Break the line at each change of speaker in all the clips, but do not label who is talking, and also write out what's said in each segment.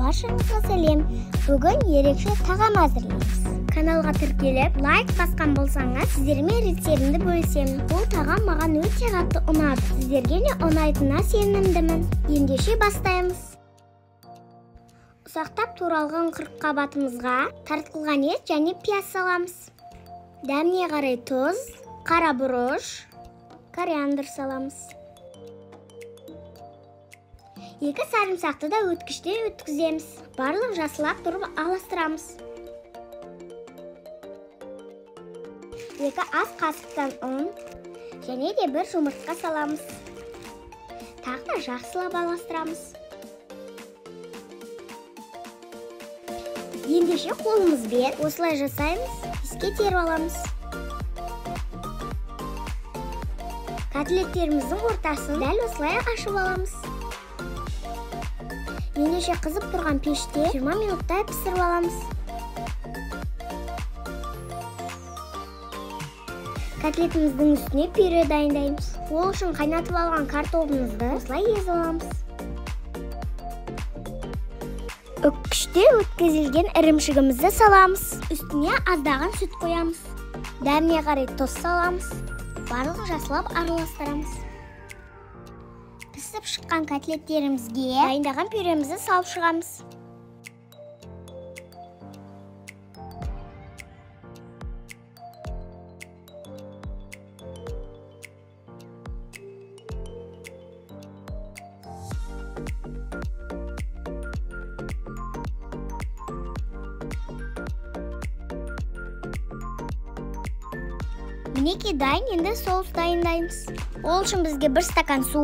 Баршаңызға сәлем. Бүгін ерекше тағам әзірлейміз. Каналға тіркеліп, лайк басқан болсаңыз, сіздермен рецептімді бөлісемін. Бұл тағам маған өте қатты ұнады. Сіздерге де ұнайтынына сенімдімін. Ендеше бастаймыз. Ұсақтап туралған қырыққабатымызға тартылған ет және пияз саламыз. Дәміне қарай тұз, қара бұрыш, кориандр саламыз. 2 сарымсақты да өткіштен өткіземіз. Барлық жасылап тұрып аластырамыз. 2 ас қасықтан ұн және де 1 жұмыртқа саламыз. Тағы да жақсылап аластырамыз. Ендеше қолымызбен осылай жасаймыз, іске теріп аламыз. Котлеттеріміздің ортасын дәл осылай ашып аламыз. Ендеше қызып тұрған пеште 20 минуттай пісіріп аламыз. Котлетіміздің үстіне пюре дайындаймыз. Ол үшін қайнатып алған картоплымызды осылай езіп аламыз. Үккіште өткізілген ірімшігімізді саламыз. Үстіне аздаған сүт қоямыз. Дәміне қарай тұз саламыз. Барлығын жақсылап араластырамыз. Пісіп шыққан котлеттерімізге дайындаған пюремізді салып шығамыз. Мінекей дайын, енді соус дайындаймыз. Ол үшін бізге 1 стакан су,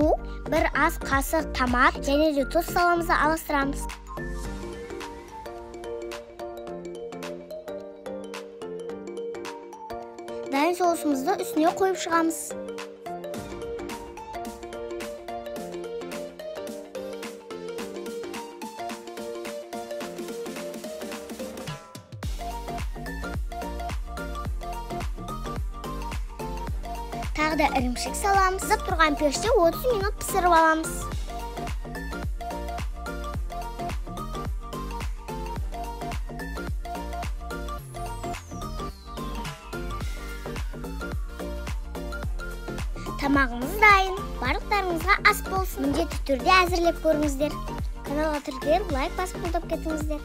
1 ас қасық томат және де тұз саламызды аластырамыз. Дайын соусымызды үстіне қойып шығамыз. Тағы да ірімшік саламыз. Қызып тұрған пеште 30 минут пісіріп аламыз. Тамағымыз дайын. Барлықтарыңызға ас болсын. Міндетті түрде әзірлеп көріңіздер. Каналға тіркеліп, лайк басып қолдап кетіңіздер.